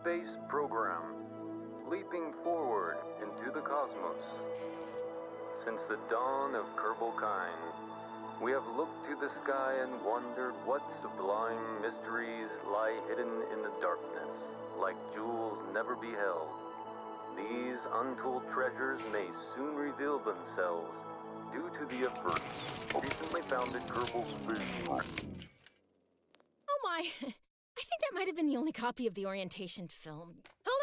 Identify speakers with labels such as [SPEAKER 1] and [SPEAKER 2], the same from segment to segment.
[SPEAKER 1] space program, leaping forward into the cosmos. Since the dawn of Kerbal kind, we have looked to the sky and wondered what sublime mysteries lie hidden in the darkness, like jewels never beheld. These untold treasures may soon reveal themselves due to the efforts recently founded Kerbal Space.
[SPEAKER 2] Oh my! I think that might have been the only copy of the orientation film. Hold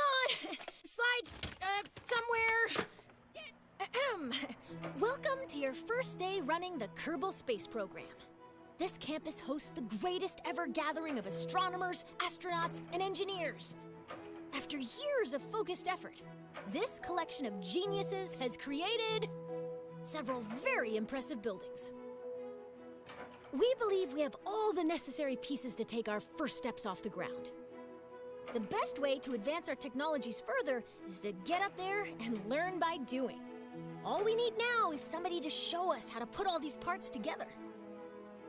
[SPEAKER 2] on! Slides, somewhere! Welcome to your first day running the Kerbal Space Program. This campus hosts the greatest ever gathering of astronomers, astronauts, and engineers. After years of focused effort, this collection of geniuses has created several very impressive buildings. We believe we have all the necessary pieces to take our first steps off the ground. The best way to advance our technologies further is to get up there and learn by doing. All we need now is somebody to show us how to put all these parts together.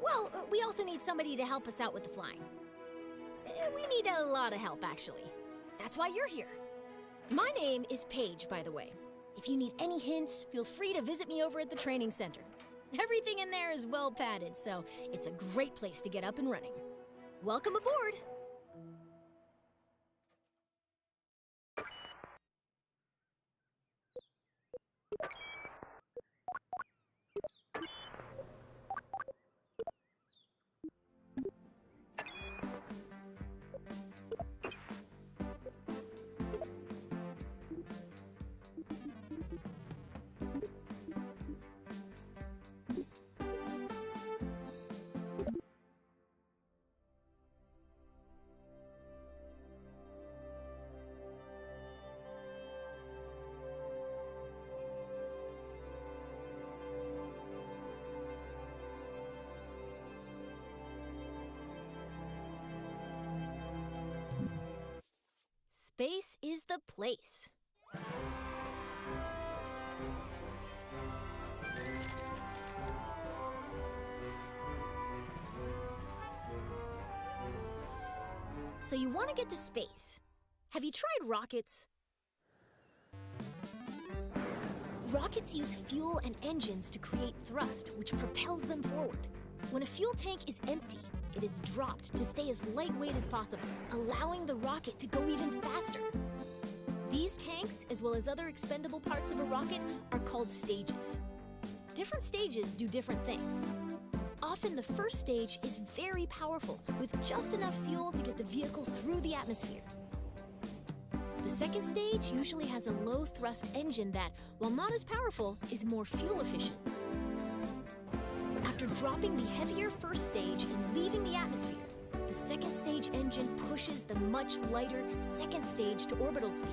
[SPEAKER 2] Well, we also need somebody to help us out with the flying. We need a lot of help, actually. That's why you're here. My name is Paige, by the way. If you need any hints, feel free to visit me over at the training center. Everything in there is well padded, so it's a great place to get up and running. Welcome aboard! Space is the place. So you want to get to space. Have you tried rockets? Rockets use fuel and engines to create thrust, which propels them forward. When a fuel tank is empty, it is dropped to stay as lightweight as possible, allowing the rocket to go even faster. These tanks, as well as other expendable parts of a rocket, are called stages. Different stages do different things. Often the first stage is very powerful, with just enough fuel to get the vehicle through the atmosphere. The second stage usually has a low-thrust engine that, while not as powerful, is more fuel efficient. After dropping the heavier first stage and leaving the atmosphere, the second stage engine pushes the much lighter second stage to orbital speed.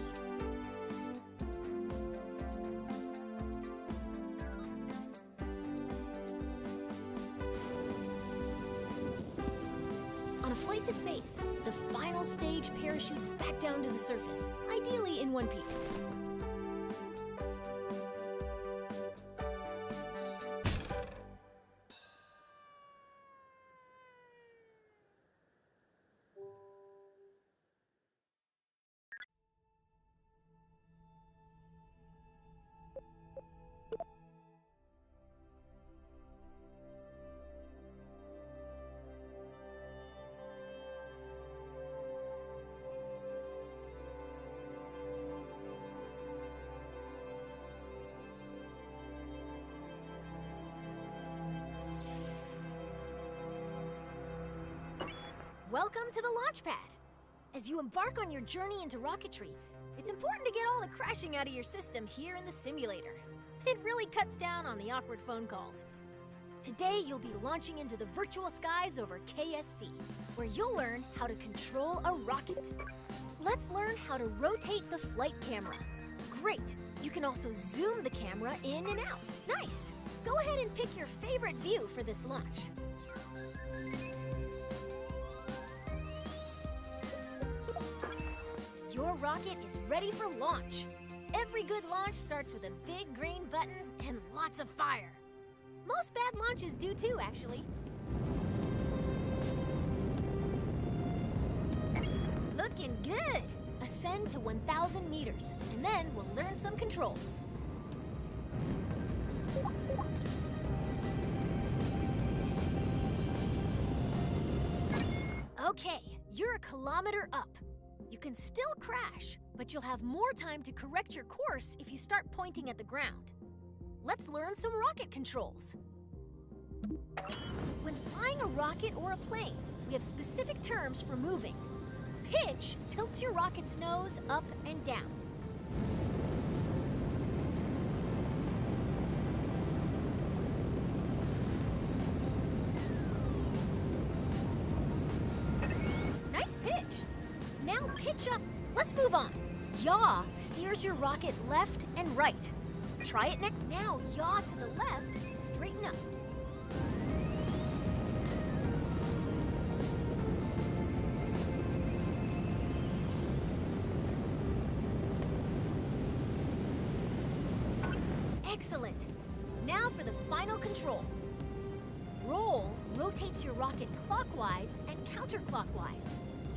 [SPEAKER 2] On a flight to space, the final stage parachutes back down to the surface, ideally in one piece. Welcome to the launch pad. As you embark on your journey into rocketry, it's important to get all the crashing out of your system here in the simulator. It really cuts down on the awkward phone calls. Today, you'll be launching into the virtual skies over KSC, where you'll learn how to control a rocket. Let's learn how to rotate the flight camera. Great! You can also zoom the camera in and out. Nice! Go ahead and pick your favorite view for this launch. Your rocket is ready for launch. Every good launch starts with a big green button and lots of fire. Most bad launches do too, actually. Looking good. Ascend to 1,000 meters, and then we'll learn some controls. Okay, you're a kilometer up. You can still crash, but you'll have more time to correct your course if you start pointing at the ground. Let's learn some rocket controls. When flying a rocket or a plane, we have specific terms for moving. Pitch tilts your rocket's nose up and down. Nice pitch. Now pitch up. Let's move on. Yaw steers your rocket left and right. Try it next. Now yaw to the left, straighten up. Excellent. Now for the final control. Roll rotates your rocket clockwise and counterclockwise.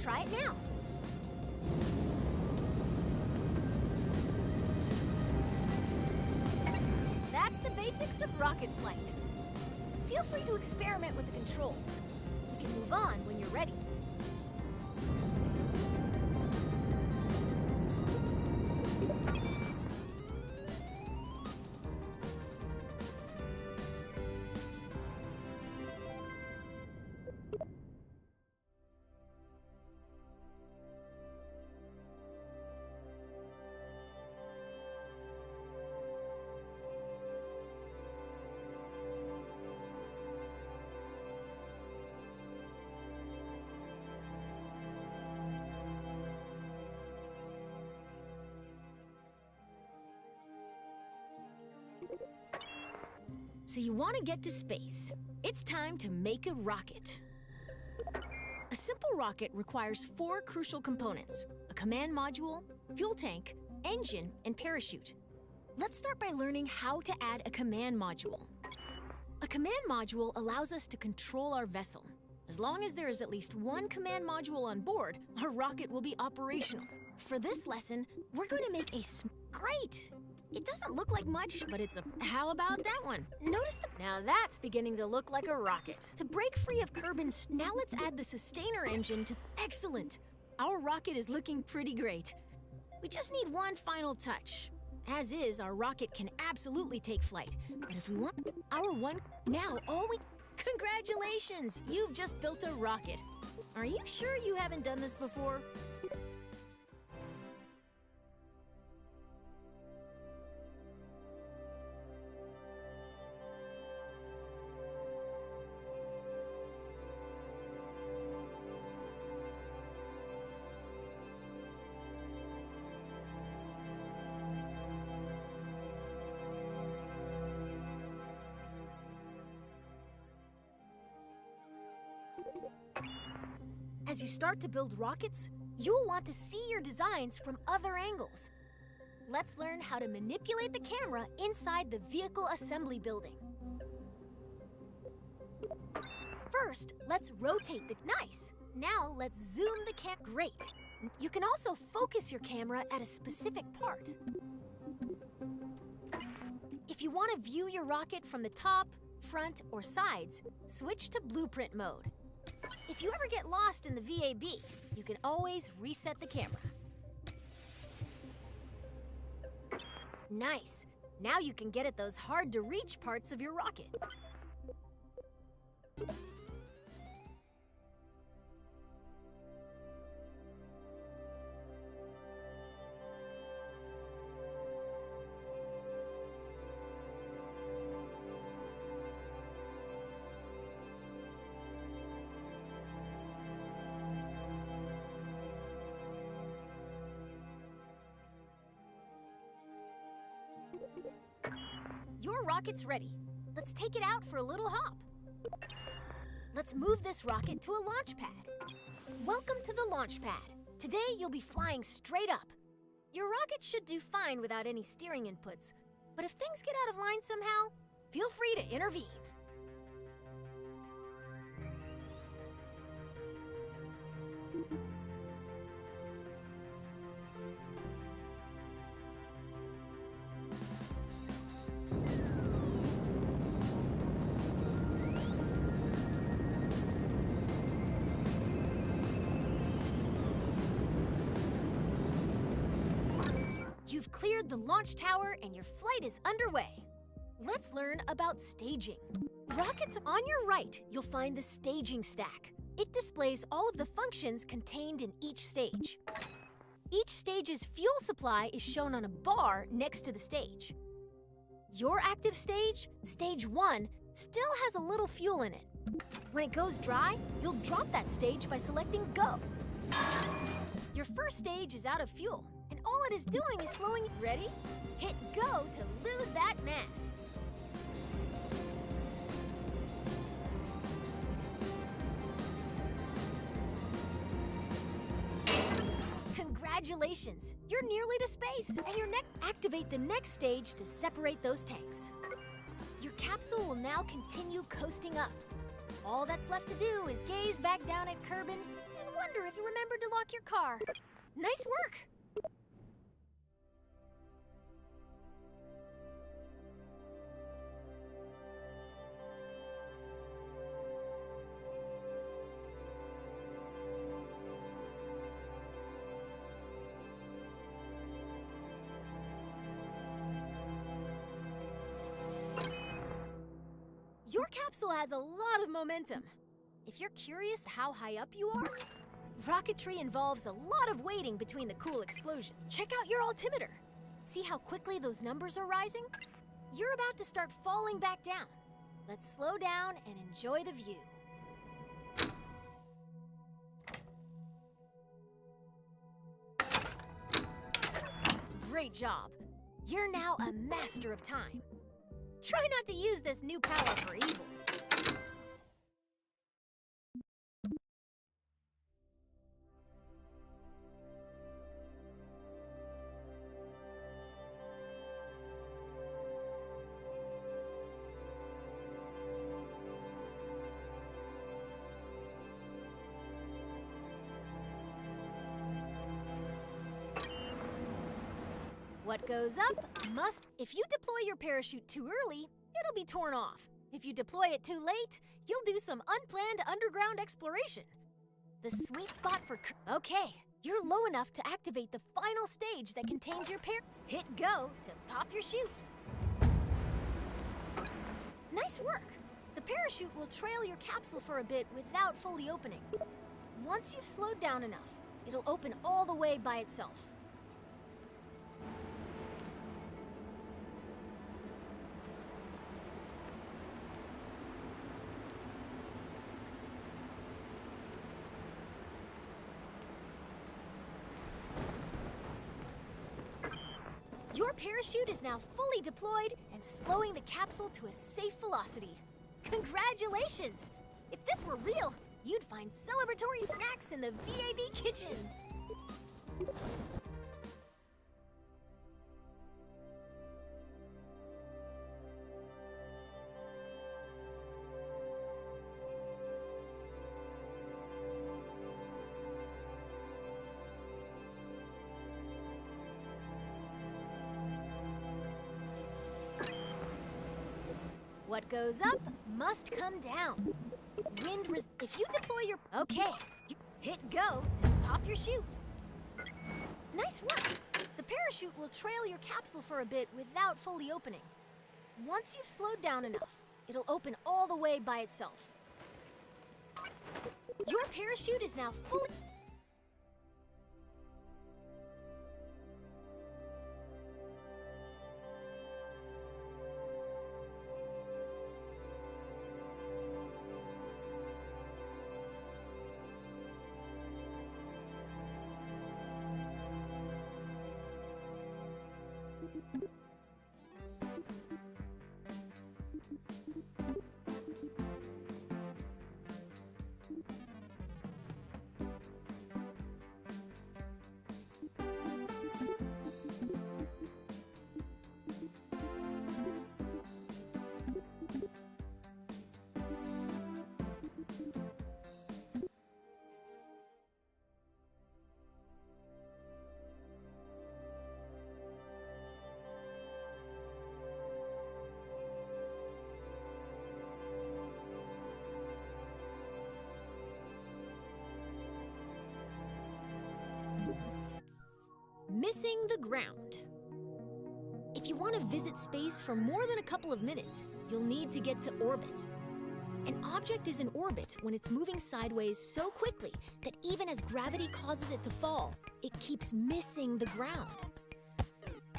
[SPEAKER 2] Try it now. That's the basics of rocket flight. Feel free to experiment with the controls. We can move on when you're ready. So you want to get to space. It's time to make a rocket. A simple rocket requires 4 crucial components: a command module, fuel tank, engine, and parachute. Let's start by learning how to add a command module. A command module allows us to control our vessel. As long as there is at least one command module on board, our rocket will be operational. For this lesson, we're going to make a Great! It doesn't look like much, but it's a... How about that one? Notice the... Now that's beginning to look like a rocket. To break free of Kerbin's... Now let's add the sustainer engine to... Excellent! Our rocket is looking pretty great. We just need one final touch. As is, our rocket can absolutely take flight. But if we want our one... Now all we... Congratulations! You've just built a rocket. Are you sure you haven't done this before? As you start to build rockets, you'll want to see your designs from other angles. Let's learn how to manipulate the camera inside the vehicle assembly building. First, let's rotate the... Nice! Now let's zoom the Great! You can also focus your camera at a specific part. If you want to view your rocket from the top, front, or sides, switch to blueprint mode. If you ever get lost in the VAB, you can always reset the camera. Nice! Now you can get at those hard-to-reach parts of your rocket. Your rocket's ready. Let's take it out for a little hop. Let's move this rocket to a launch pad. Welcome to the launch pad. Today you'll be flying straight up. Your rocket should do fine without any steering inputs, but if things get out of line somehow, feel free to intervene. launch tower and your flight is underway. Let's learn about staging. Rockets, on your right, you'll find the staging stack. It displays all of the functions contained in each stage. Each stage's fuel supply is shown on a bar next to the stage. Your active stage, Stage 1, still has a little fuel in it. When it goes dry, you'll drop that stage by selecting Go. Your first stage is out of fuel, and all it is doing is slowing it. Ready? Hit Go to lose that mass. Congratulations! You're nearly to space, and activate the next stage to separate those tanks. Your capsule will now continue coasting up. All that's left to do is gaze back down at Kerbal and wonder if you remembered to lock your car. Nice work! Your capsule has a lot of momentum. If you're curious how high up you are, rocketry involves a lot of waiting between the cool explosion. Check out your altimeter. See how quickly those numbers are rising? You're about to start falling back down. Let's slow down and enjoy the view. Great job. You're now a master of time. Try not to use this new power for evil. What goes up must. If you deploy your parachute too early, it'll be torn off. If you deploy it too late, you'll do some unplanned underground exploration. The sweet spot for. Okay, you're low enough to activate the final stage that contains your Hit Go to pop your chute. Nice work. The parachute will trail your capsule for a bit without fully opening. Once you've slowed down enough, it'll open all the way by itself. Your parachute is now fully deployed and slowing the capsule to a safe velocity. Congratulations! If this were real, you'd find celebratory snacks in the VAB kitchen. What goes up must come down. If you deploy your. Okay, hit Go to pop your chute. Nice work. The parachute will trail your capsule for a bit without fully opening. Once you've slowed down enough, it'll open all the way by itself. Your parachute is now fully. Missing the ground. want to visit space for more than a couple of minutes, you'll need to get to orbit. An object is in orbit when it's moving sideways so quickly that even as gravity causes it to fall, it keeps missing the ground.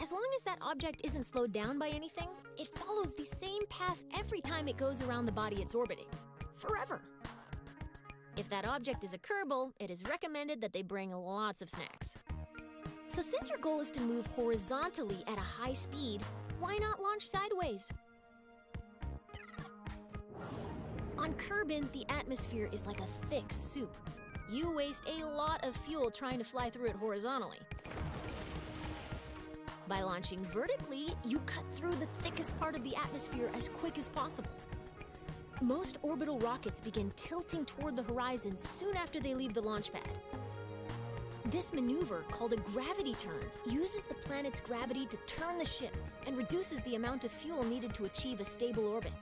[SPEAKER 2] As long as that object isn't slowed down by anything, it follows the same path every time it goes around the body it's orbiting, forever. If that object is a Kerbal, it is recommended that they bring lots of snacks. So since your goal is to move horizontally at a high speed, why not launch sideways? On Kerbin, the atmosphere is like a thick soup. You waste a lot of fuel trying to fly through it horizontally. By launching vertically, you cut through the thickest part of the atmosphere as quick as possible. Most orbital rockets begin tilting toward the horizon soon after they leave the launch pad. This maneuver, called a gravity turn, uses the planet's gravity to turn the ship and reduces the amount of fuel needed to achieve a stable orbit.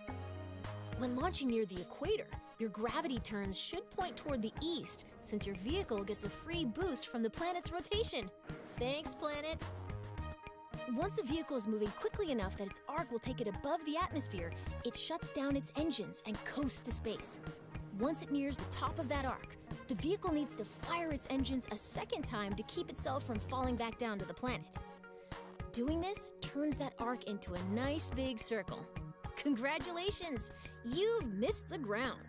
[SPEAKER 2] When launching near the equator, your gravity turns should point toward the east, since your vehicle gets a free boost from the planet's rotation. Thanks, planet! Once a vehicle is moving quickly enough that its arc will take it above the atmosphere, it shuts down its engines and coasts to space. Once it nears the top of that arc, the vehicle needs to fire its engines a second time to keep itself from falling back down to the planet. Doing this turns that arc into a nice big circle. Congratulations! You've missed the ground.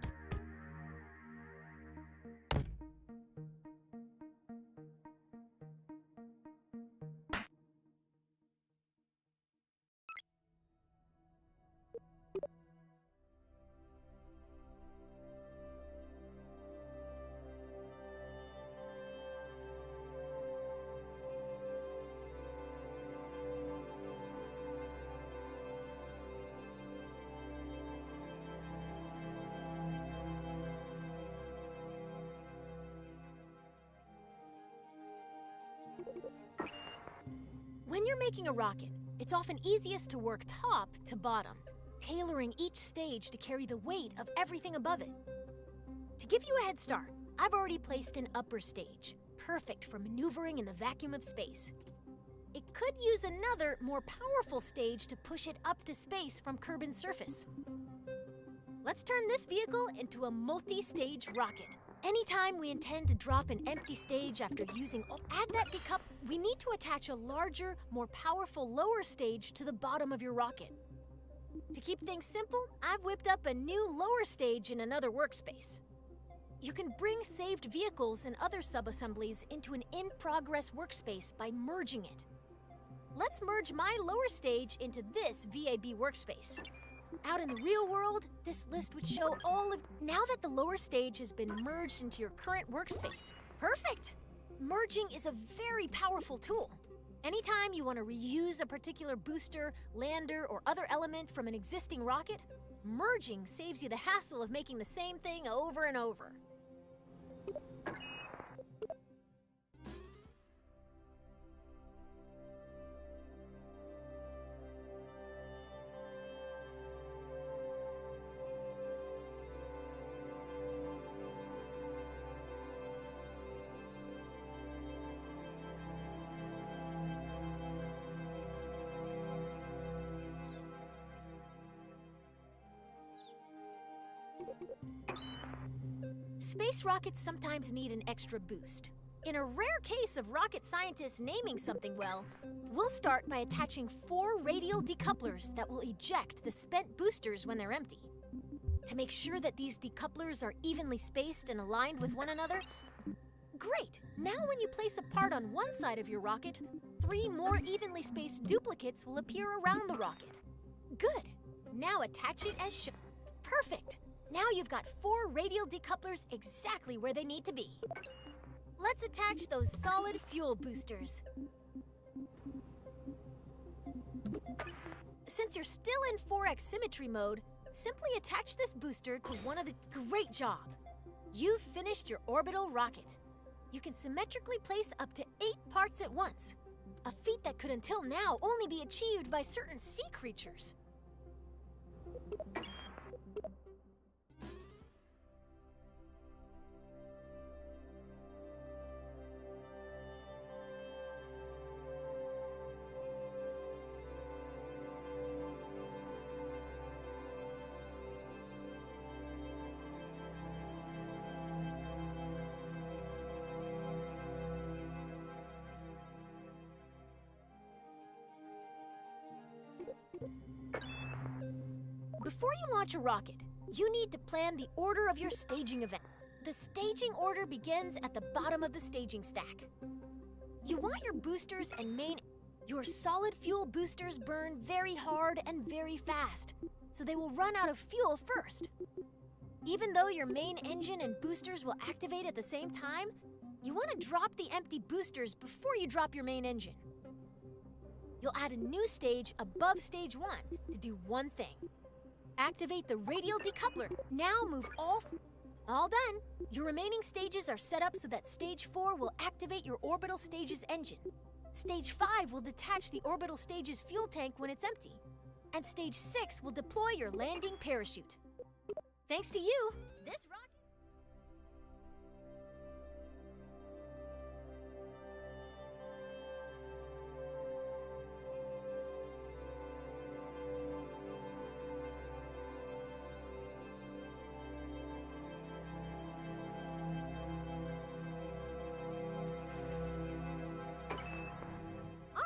[SPEAKER 2] When you're making a rocket, it's often easiest to work top to bottom, tailoring each stage to carry the weight of everything above it. To give you a head start, I've already placed an upper stage, perfect for maneuvering in the vacuum of space. It could use another, more powerful stage to push it up to space from Kerbin's surface. Let's turn this vehicle into a multi-stage rocket. Anytime we intend to drop an empty stage after using add that we need to attach a larger, more powerful lower stage to the bottom of your rocket. To keep things simple, I've whipped up a new lower stage in another workspace. You can bring saved vehicles and other sub-assemblies into an in-progress workspace by merging it. Let's merge my lower stage into this VAB workspace. Out in the real world, this list would show all of... Now that the lower stage has been merged into your current workspace, perfect! Merging is a very powerful tool. Anytime you want to reuse a particular booster, lander, or other element from an existing rocket, merging saves you the hassle of making the same thing over and over. Space rockets sometimes need an extra boost. In a rare case of rocket scientists naming something well, we'll start by attaching 4 radial decouplers that will eject the spent boosters when they're empty. To make sure that these decouplers are evenly spaced and aligned with one another, great! Now when you place a part on one side of your rocket, 3 more evenly spaced duplicates will appear around the rocket. Good! Now attach it as shown. Perfect! Now you've got 4 radial decouplers exactly where they need to be. Let's attach those solid fuel boosters. Since you're still in 4x symmetry mode, simply attach this booster to one of the... Great job! You've finished your orbital rocket. You can symmetrically place up to 8 parts at once, a feat that could until now only be achieved by certain sea creatures. Before you launch a rocket, you need to plan the order of your staging event. The staging order begins at the bottom of the staging stack. You want your boosters and main... Your solid fuel boosters burn very hard and very fast, so they will run out of fuel first. Even though your main engine and boosters will activate at the same time, you want to drop the empty boosters before you drop your main engine. You'll add a new stage above stage 1 to do one thing. Activate the radial decoupler. Now move all done. Your remaining stages are set up so that stage 4 will activate your orbital stage's engine. Stage 5 will detach the orbital stage's fuel tank when it's empty. And stage 6 will deploy your landing parachute. Thanks to you, this rocket...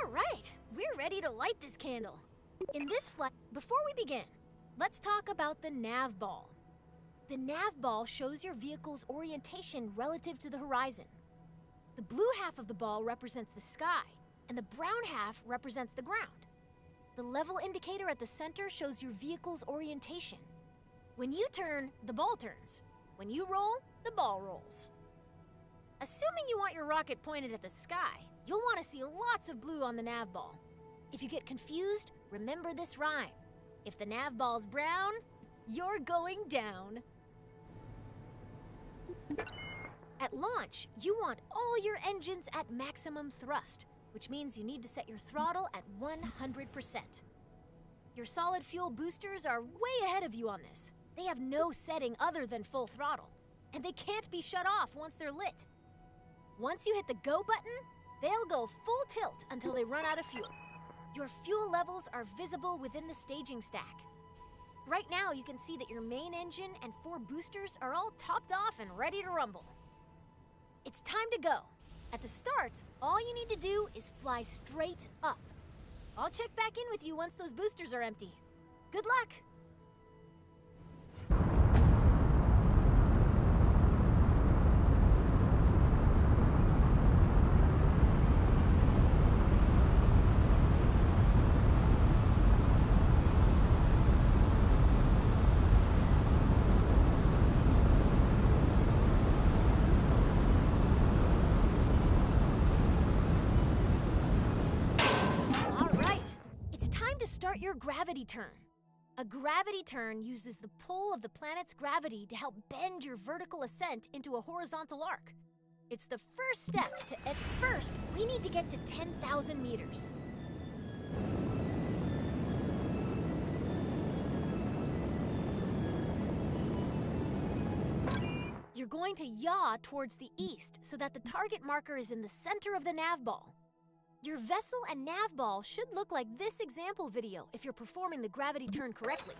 [SPEAKER 2] Alright, we're ready to light this candle. In this flight, before we begin, let's talk about the nav ball. The nav ball shows your vehicle's orientation relative to the horizon. The blue half of the ball represents the sky, and the brown half represents the ground. The level indicator at the center shows your vehicle's orientation. When you turn, the ball turns. When you roll, the ball rolls. Assuming you want your rocket pointed at the sky, you'll want to see lots of blue on the nav ball. If you get confused, remember this rhyme. If the nav ball's brown, you're going down. At launch, you want all your engines at maximum thrust, which means you need to set your throttle at 100%. Your solid fuel boosters are way ahead of you on this. They have no setting other than full throttle, and they can't be shut off once they're lit. Once you hit the go button, they'll go full tilt until they run out of fuel. Your fuel levels are visible within the staging stack. Right now, you can see that your main engine and 4 boosters are all topped off and ready to rumble. It's time to go. At the start, all you need to do is fly straight up. I'll check back in with you once those boosters are empty. Good luck! Start your gravity turn. A gravity turn uses the pull of the planet's gravity to help bend your vertical ascent into a horizontal arc. It's the first step to... At first, we need to get to 10,000 meters. You're going to yaw towards the east so that the target marker is in the center of the nav ball. Your vessel and nav ball should look like this example video if you're performing the gravity turn correctly.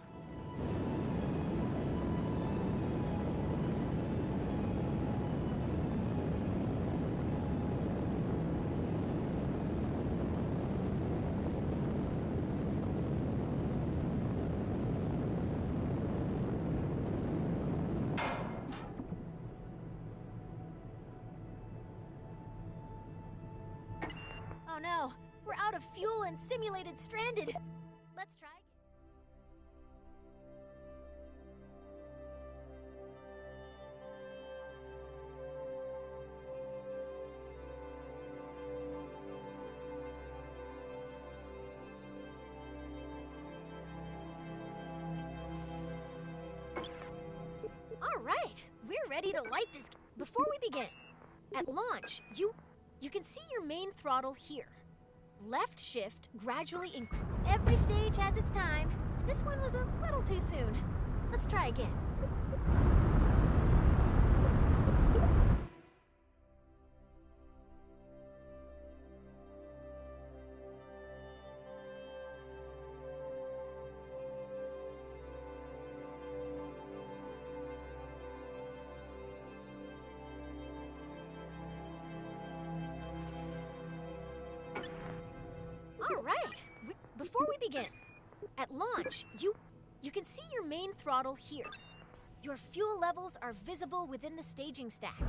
[SPEAKER 2] Oh no, we're out of fuel and simulated stranded. Let's try again. All right, we're ready to light this. Before we begin, at launch, you can see your main throttle here. Left shift gradually increase. Every stage has its time. This one was a little too soon. Let's try again. All right, before we begin, At launch, you can see your main throttle here. Your fuel levels are visible within the staging stack.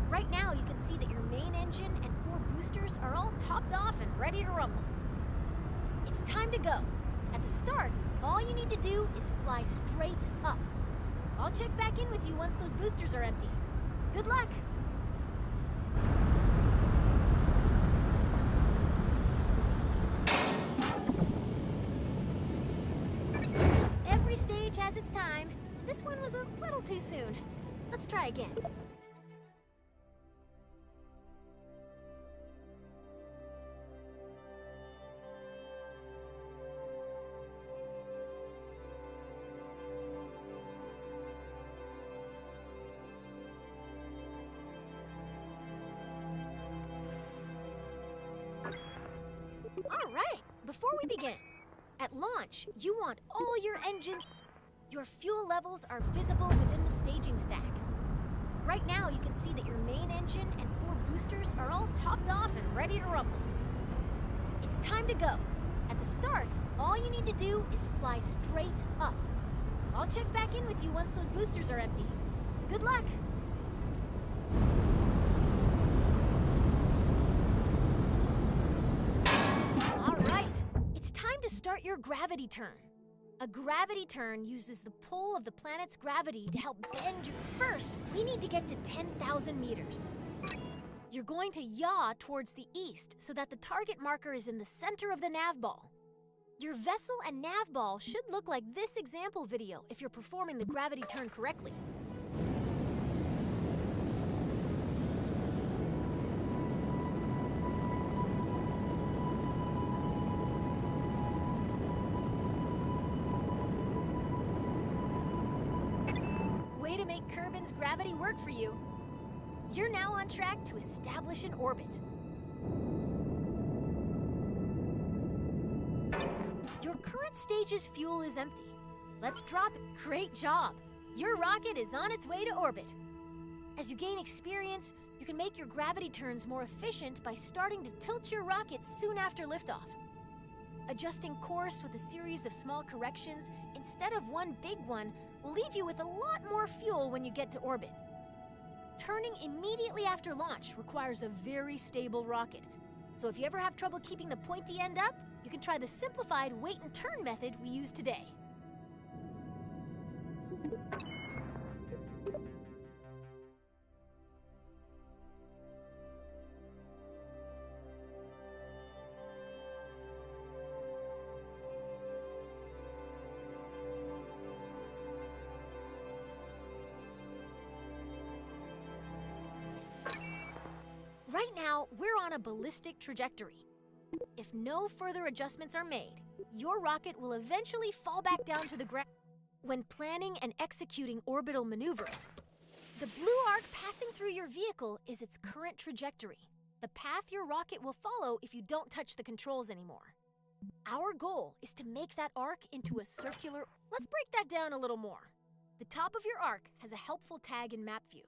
[SPEAKER 2] Right now, you can see that your main engine and 4 boosters are all topped off and ready to rumble. It's time to go. At the start, all you need to do is fly straight up. I'll check back in with you once those boosters are empty. Good luck! Every stage has its time. This one was a little too soon. Let's try again. All right, before we begin, at launch, you want all your engines. Your fuel levels are visible within the staging stack. Right now, you can see that your main engine and 4 boosters are all topped off and ready to rumble. It's time to go. At the start, all you need to do is fly straight up. I'll check back in with you once those boosters are empty. Good luck! All right, it's time to start your gravity turn. A gravity turn uses the pull of the planet's gravity to help bend you. First, we need to get to 10,000 meters. You're going to yaw towards the east so that the target marker is in the center of the nav ball. Your vessel and nav ball should look like this example video if you're performing the gravity turn correctly. Way to make Kerbal's gravity work for you. You're now on track to establish an orbit. Your current stage's fuel is empty. Let's drop it. Great job. Your rocket is on its way to orbit. As you gain experience, you can make your gravity turns more efficient by starting to tilt your rocket soon after liftoff. Adjusting course with a series of small corrections instead of one big one will leave you with a lot more fuel when you get to orbit. Turning immediately after launch requires a very stable rocket. So if you ever have trouble keeping the pointy end up, you can try the simplified wait and turn method we use today. Right now, we're on a ballistic trajectory. If no further adjustments are made, your rocket will eventually fall back down to the ground. When planning and executing orbital maneuvers, the blue arc passing through your vehicle is its current trajectory, the path your rocket will follow if you don't touch the controls anymore. Our goal is to make that arc into a circular. Let's break that down a little more. The top of your arc has a helpful tag in map view.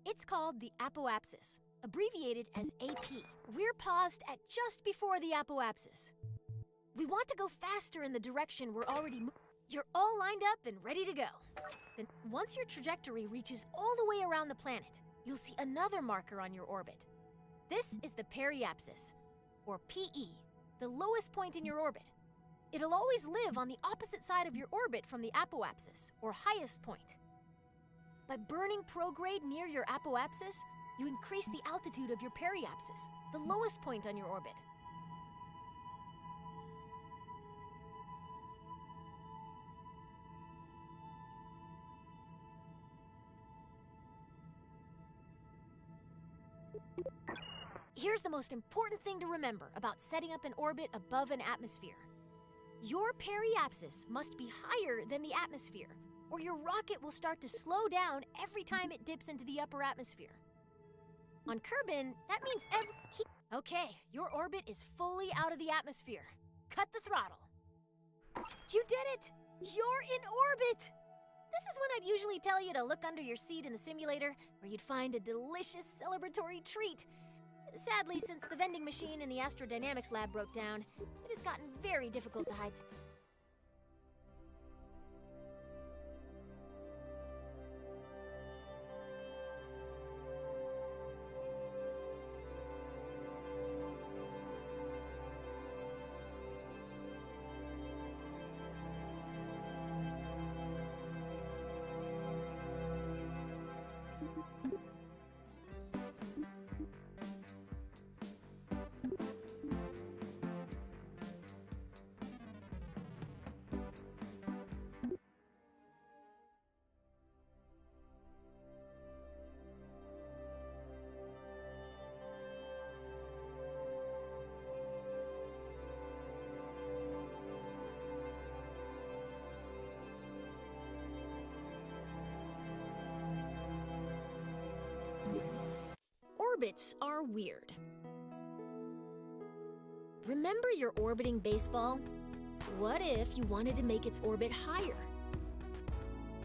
[SPEAKER 2] It's called the apoapsis, abbreviated as AP. We're paused at just before the apoapsis. We want to go faster in the direction we're already moving. You're all lined up and ready to go. Then, once your trajectory reaches all the way around the planet, you'll see another marker on your orbit. This is the periapsis, or PE, the lowest point in your orbit. It'll always live on the opposite side of your orbit from the apoapsis, or highest point. By burning prograde near your apoapsis, you increase the altitude of your periapsis, the lowest point on your orbit. Here's the most important thing to remember about setting up an orbit above an atmosphere. Your periapsis must be higher than the atmosphere, or your rocket will start to slow down every time it dips into the upper atmosphere. On Kerbal, that means Okay, your orbit is fully out of the atmosphere. Cut the throttle. You did it! You're in orbit! This is when I'd usually tell you to look under your seat in the simulator, where you'd find a delicious celebratory treat. Sadly, since the vending machine in the astrodynamics lab broke down, it has gotten very difficult to hide. Orbits are weird. Remember your orbiting baseball? What if you wanted to make its orbit higher?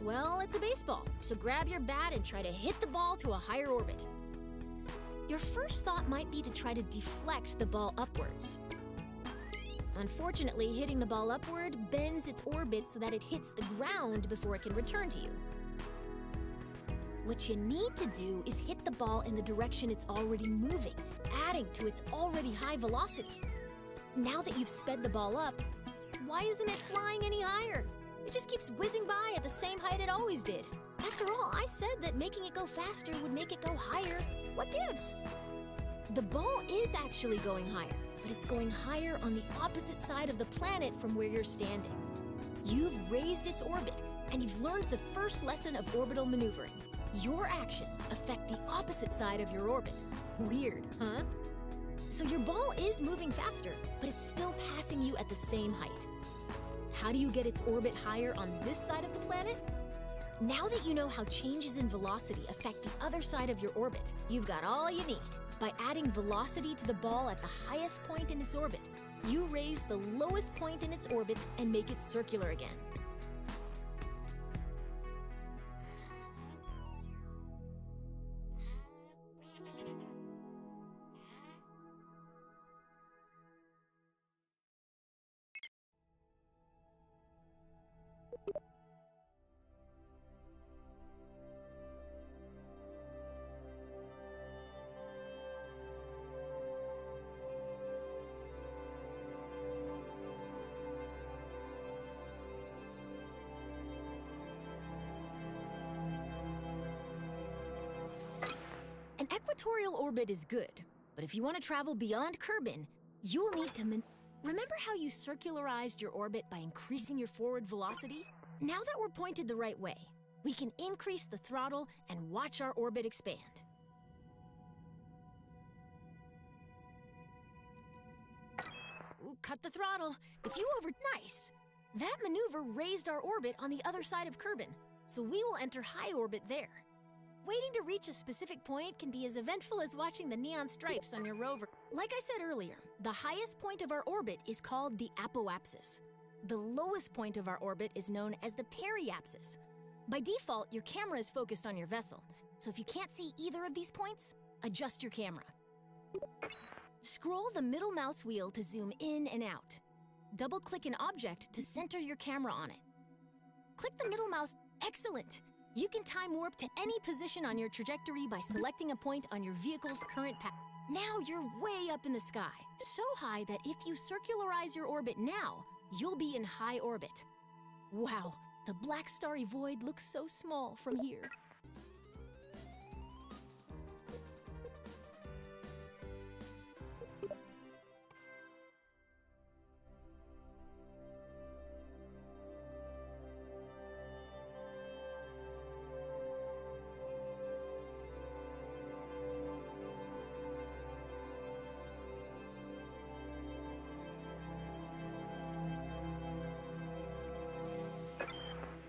[SPEAKER 2] Well, it's a baseball, so grab your bat and try to hit the ball to a higher orbit. Your first thought might be to try to deflect the ball upwards. Unfortunately, hitting the ball upward bends its orbit so that it hits the ground before it can return to you. What you need to do is hit the ball in the direction it's already moving, adding to its already high velocity. Now that you've sped the ball up, why isn't it flying any higher? It just keeps whizzing by at the same height it always did. After all, I said that making it go faster would make it go higher. What gives? The ball is actually going higher, but it's going higher on the opposite side of the planet from where you're standing. You've raised its orbit, and you've learned the first lesson of orbital maneuvering. Your actions affect the opposite side of your orbit. Weird, huh? So your ball is moving faster, but it's still passing you at the same height. How do you get its orbit higher on this side of the planet? Now that you know how changes in velocity affect the other side of your orbit, you've got all you need. By adding velocity to the ball at the highest point in its orbit, you raise the lowest point in its orbit and make it circular again. An equatorial orbit is good, but if you want to travel beyond Kerbin, you will need to remember how you circularized your orbit by increasing your forward velocity? Now that we're pointed the right way, we can increase the throttle and watch our orbit expand. Ooh, cut the throttle. Nice! That maneuver raised our orbit on the other side of Kerbin, so we will enter high orbit there. Waiting to reach a specific point can be as eventful as watching the neon stripes on your rover. Like I said earlier, the highest point of our orbit is called the apoapsis. The lowest point of our orbit is known as the periapsis. By default, your camera is focused on your vessel, so if you can't see either of these points, adjust your camera. Scroll the middle mouse wheel to zoom in and out. Double-click an object to center your camera on it. Click the middle mouse. Excellent! You can time warp to any position on your trajectory by selecting a point on your vehicle's current path. Now you're way up in the sky, so high that if you circularize your orbit now, you'll be in high orbit. Wow, the black starry void looks so small from here.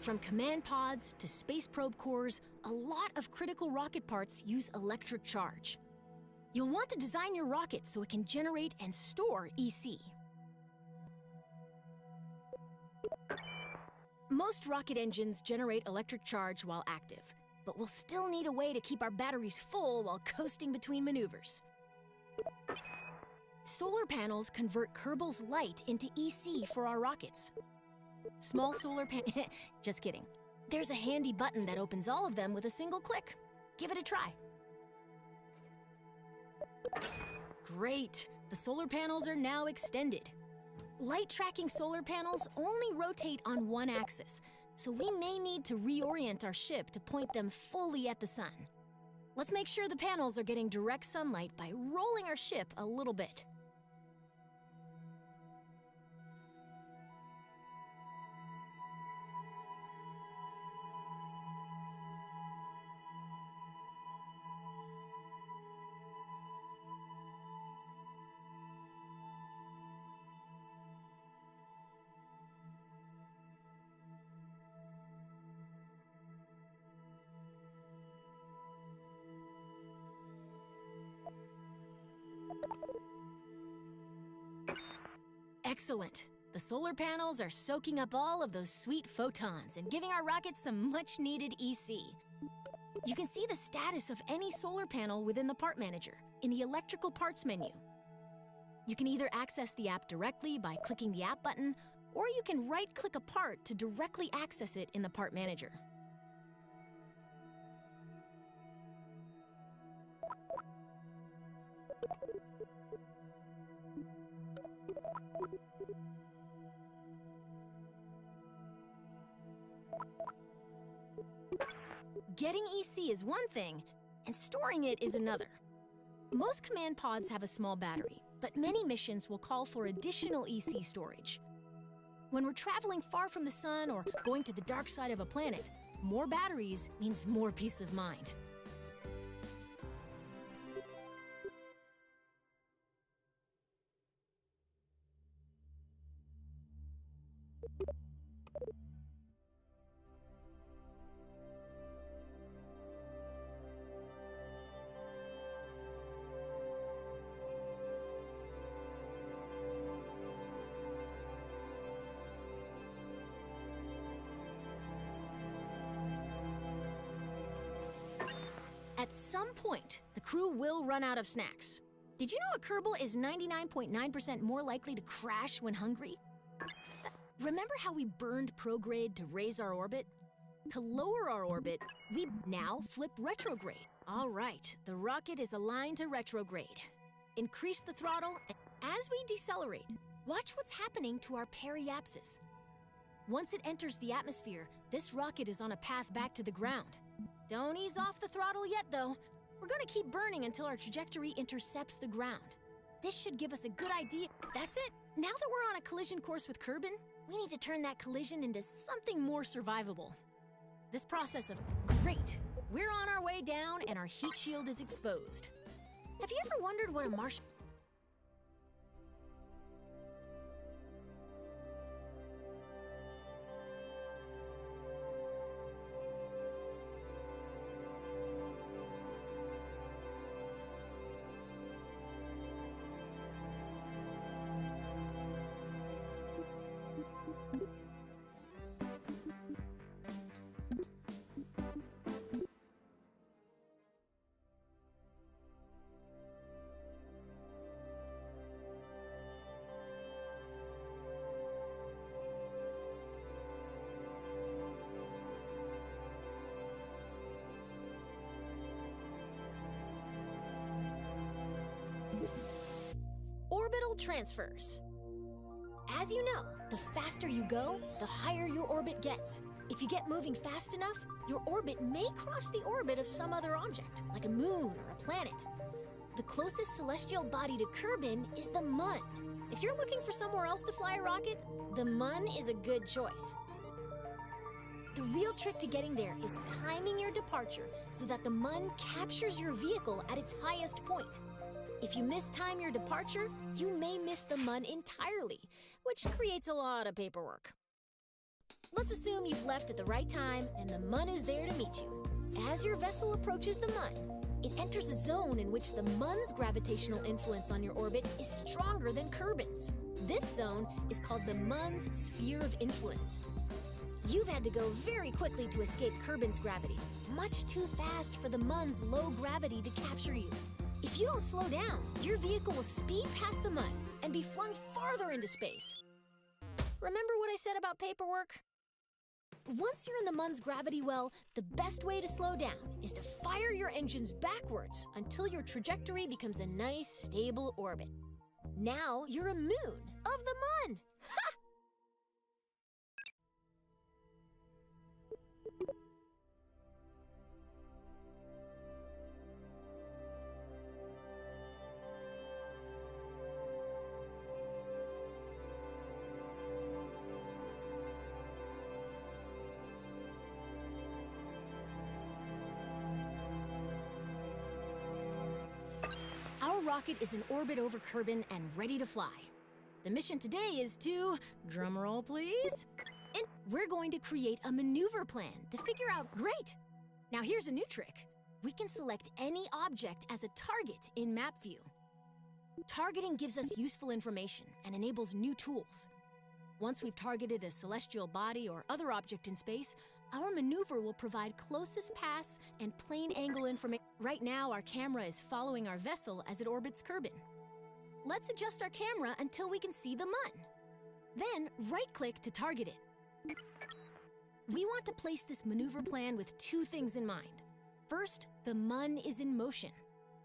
[SPEAKER 2] From command pods to space probe cores, a lot of critical rocket parts use electric charge. You'll want to design your rocket so it can generate and store EC. Most rocket engines generate electric charge while active, but we'll still need a way to keep our batteries full while coasting between maneuvers. Solar panels convert Kerbal's light into EC for our rockets. Small solar just kidding. There's a handy button that opens all of them with a single click. Give it a try. Great! The solar panels are now extended. Light-tracking solar panels only rotate on one axis, so we may need to reorient our ship to point them fully at the sun. Let's make sure the panels are getting direct sunlight by rolling our ship a little bit. Excellent. The solar panels are soaking up all of those sweet photons and giving our rocket some much-needed EC. You can see the status of any solar panel within the Part Manager in the Electrical Parts menu. You can either access the app directly by clicking the app button, or you can right-click a part to directly access it in the Part Manager. Getting EC is one thing, and storing it is another. Most command pods have a small battery, but many missions will call for additional EC storage. When we're traveling far from the sun or going to the dark side of a planet, more batteries means more peace of mind. At some point, the crew will run out of snacks. Did you know a Kerbal is 99.9% more likely to crash when hungry? Remember how we burned prograde to raise our orbit? To lower our orbit, we now flip retrograde. All right, the rocket is aligned to retrograde. Increase the throttle, and as we decelerate, watch what's happening to our periapsis. Once it enters the atmosphere, this rocket is on a path back to the ground. Don't ease off the throttle yet, though. We're gonna keep burning until our trajectory intercepts the ground. This should give us a good idea. That's it. Now that we're on a collision course with Kerbin, we need to turn that collision into something more survivable. This process of, great, we're on our way down and our heat shield is exposed. Have you ever wondered what a orbital transfers? As you know, the faster you go, the higher your orbit gets. If you get moving fast enough, your orbit may cross the orbit of some other object, like a moon or a planet. The closest celestial body to Kerbin is the Mun. If you're looking for somewhere else to fly a rocket, the Mun is a good choice. The real trick to getting there is timing your departure so that the Mun captures your vehicle at its highest point. If you mistime your departure, you may miss the Mun entirely, which creates a lot of paperwork. Let's assume you've left at the right time and the Mun is there to meet you. As your vessel approaches the Mun, it enters a zone in which the Mun's gravitational influence on your orbit is stronger than Kerbin's. This zone is called the Mun's sphere of influence. You've had to go very quickly to escape Kerbin's gravity, much too fast for the Mun's low gravity to capture you. If you don't slow down, your vehicle will speed past the Mun and be flung farther into space. Remember what I said about paperwork? Once you're in the Mun's gravity well, the best way to slow down is to fire your engines backwards until your trajectory becomes a nice, stable orbit. Now you're a moon of the Mun! Ha! Our rocket is in orbit over Kerbin and ready to fly. The mission today is to, drumroll please, and we're going to create a maneuver plan to figure out, great! Now here's a new trick. We can select any object as a target in map view. Targeting gives us useful information and enables new tools. Once we've targeted a celestial body or other object in space, our maneuver will provide closest pass and plane angle information. Right now, our camera is following our vessel as it orbits Kerbin. Let's adjust our camera until we can see the Mun. Then, right-click to target it. We want to place this maneuver plan with two things in mind. First, the Mun is in motion.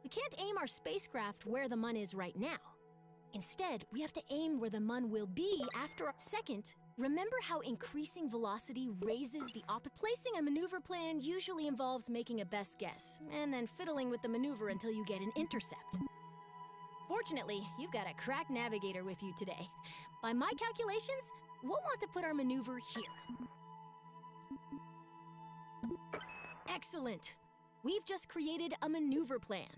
[SPEAKER 2] We can't aim our spacecraft where the Mun is right now. Instead, we have to aim where the Mun will be after. Second, remember how increasing velocity raises the opposite? Placing a maneuver plan usually involves making a best guess, and then fiddling with the maneuver until you get an intercept. Fortunately, you've got a crack navigator with you today. By my calculations, we'll want to put our maneuver here. Excellent! We've just created a maneuver plan.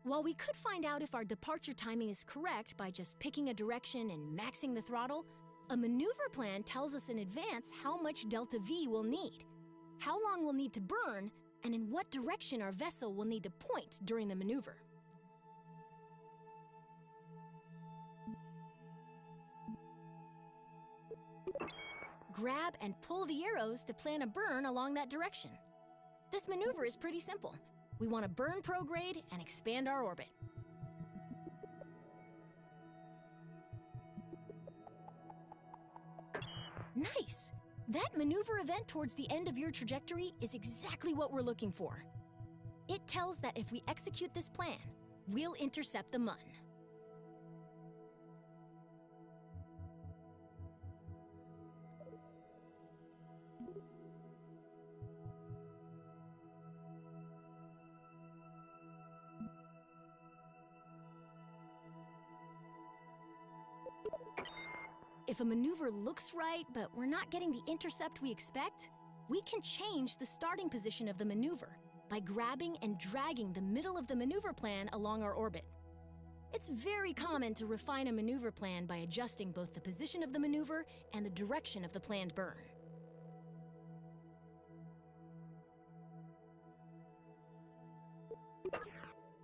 [SPEAKER 2] While we could find out if our departure timing is correct by just picking a direction and maxing the throttle, a maneuver plan tells us in advance how much delta V we'll need, how long we'll need to burn, and in what direction our vessel will need to point during the maneuver. Grab and pull the arrows to plan a burn along that direction. This maneuver is pretty simple. We want to burn prograde and expand our orbit. Nice! That maneuver event towards the end of your trajectory is exactly what we're looking for. It tells that if we execute this plan, we'll intercept the Mun. If a maneuver looks right, but we're not getting the intercept we expect, we can change the starting position of the maneuver by grabbing and dragging the middle of the maneuver plan along our orbit. It's very common to refine a maneuver plan by adjusting both the position of the maneuver and the direction of the planned burn.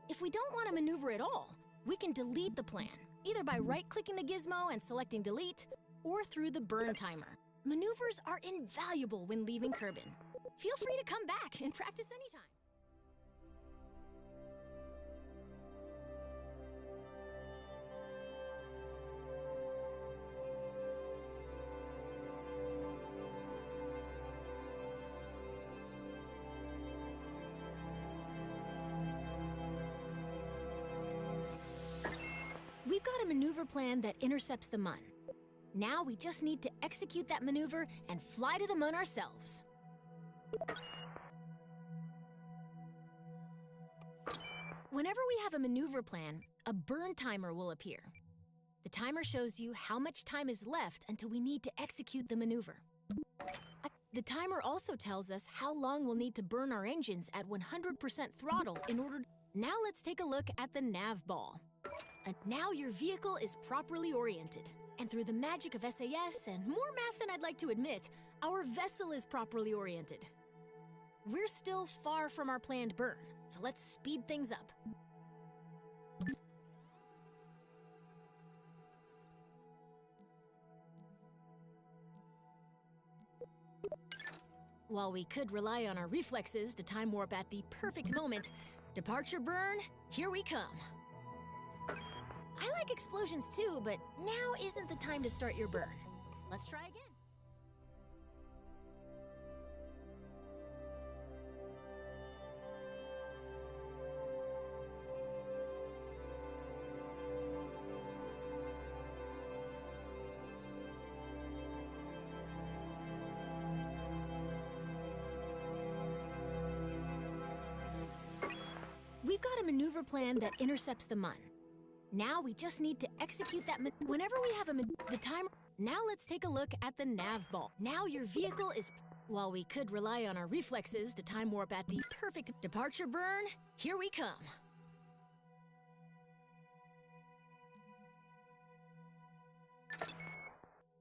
[SPEAKER 2] If we don't want to maneuver at all, we can delete the plan, either by right-clicking the gizmo and selecting delete, or through the burn timer. Maneuvers are invaluable when leaving Kerbin. Feel free to come back and practice anytime. We've got a maneuver plan that intercepts the Mun. Now we just need to execute that maneuver and fly to the Mun ourselves. Whenever we have a maneuver plan, a burn timer will appear. The timer shows you how much time is left until we need to execute the maneuver. The timer also tells us how long we'll need to burn our engines at 100% throttle in order. Now let's take a look at the nav ball. And now your vehicle is properly oriented. And through the magic of SAS and more math than I'd like to admit, our vessel is properly oriented. We're still far from our planned burn, so let's speed things up. While we could rely on our reflexes to time warp at the perfect moment, departure burn, here we come. I like explosions too, but now isn't the time to start your burn. Let's try again. We've got a maneuver plan that intercepts the Mun. Now we just need to execute that whenever we have the timer. Now let's take a look at the nav ball. Now your vehicle is. While we could rely on our reflexes to time warp at the perfect departure burn, here we come.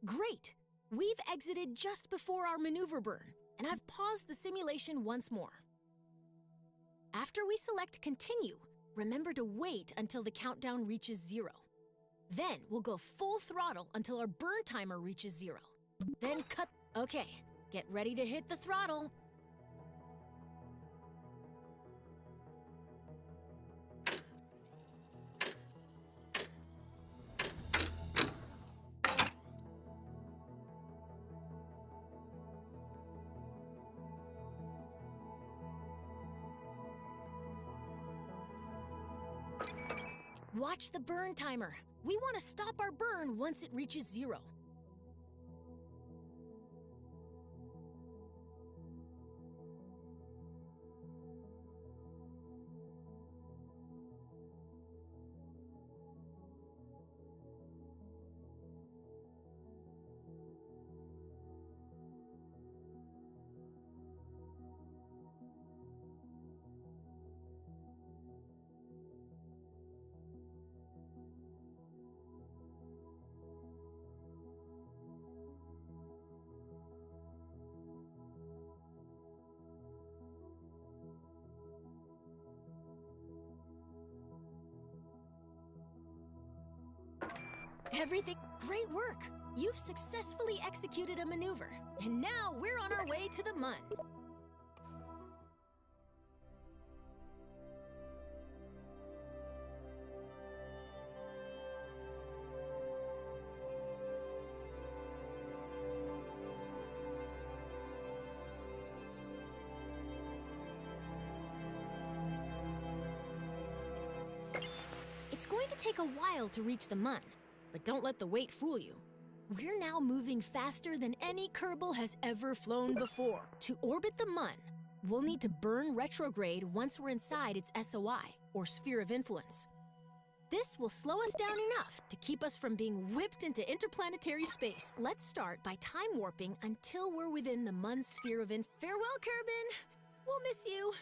[SPEAKER 2] Great! We've exited just before our maneuver burn, and I've paused the simulation once more. After we select Continue, remember to wait until the countdown reaches 0. Then we'll go full throttle until our burn timer reaches 0. Then cut. Okay, get ready to hit the throttle. Watch the burn timer. We want to stop our burn once it reaches 0. Everything. Great work! You've successfully executed a maneuver, and now we're on our way to the Mun. It's going to take a while to reach the Mun. But don't let the wait fool you. We're now moving faster than any Kerbal has ever flown before. To orbit the Mun, we'll need to burn retrograde once we're inside its SOI, or sphere of influence. This will slow us down enough to keep us from being whipped into interplanetary space. Let's start by time warping until we're within the Mun sphere of influence. Farewell, Kerbin! We'll miss you.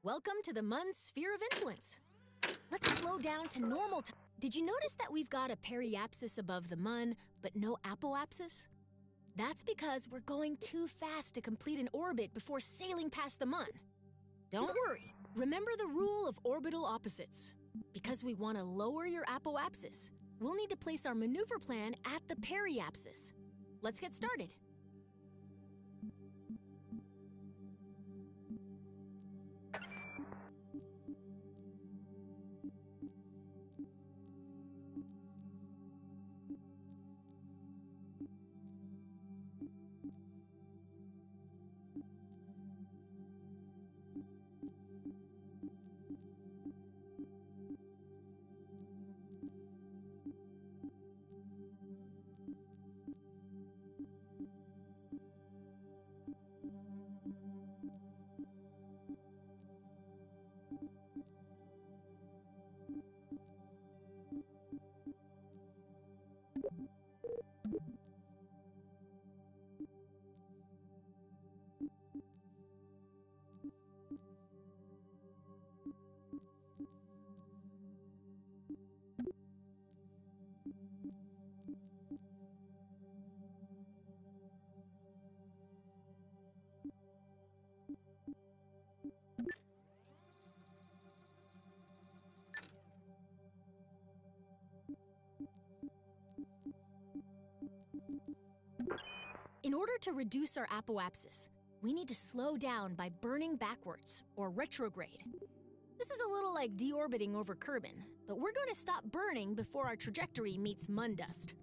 [SPEAKER 2] Welcome to the Mun sphere of influence. Let's slow down to normal time. Did you notice that we've got a periapsis above the Mun, but no apoapsis? That's because we're going too fast to complete an orbit before sailing past the Mun. Don't worry. Remember the rule of orbital opposites. Because we want to lower your apoapsis, we'll need to place our maneuver plan at the periapsis. Let's get started. In order to reduce our apoapsis, we need to slow down by burning backwards, or retrograde. This is a little like deorbiting over Kerbin, but we're going to stop burning before our trajectory meets Mun dust.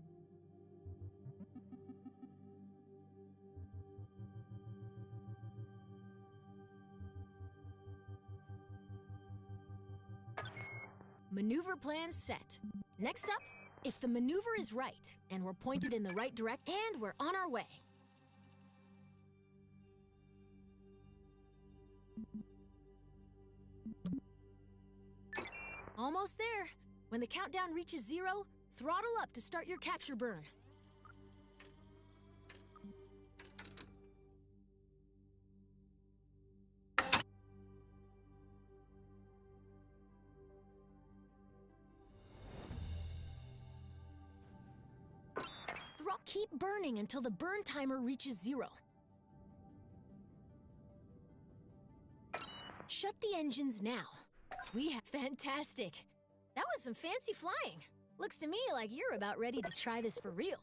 [SPEAKER 2] Maneuver plan set. Next up, if the maneuver is right, and we're pointed in the right direction, and we're on our way. Almost there. When the countdown reaches 0, throttle up to start your capture burn. Keep burning until the burn timer reaches 0. Shut the engines now. We have fantastic. That was some fancy flying. Looks to me like you're about ready to try this for real.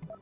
[SPEAKER 3] Thank you.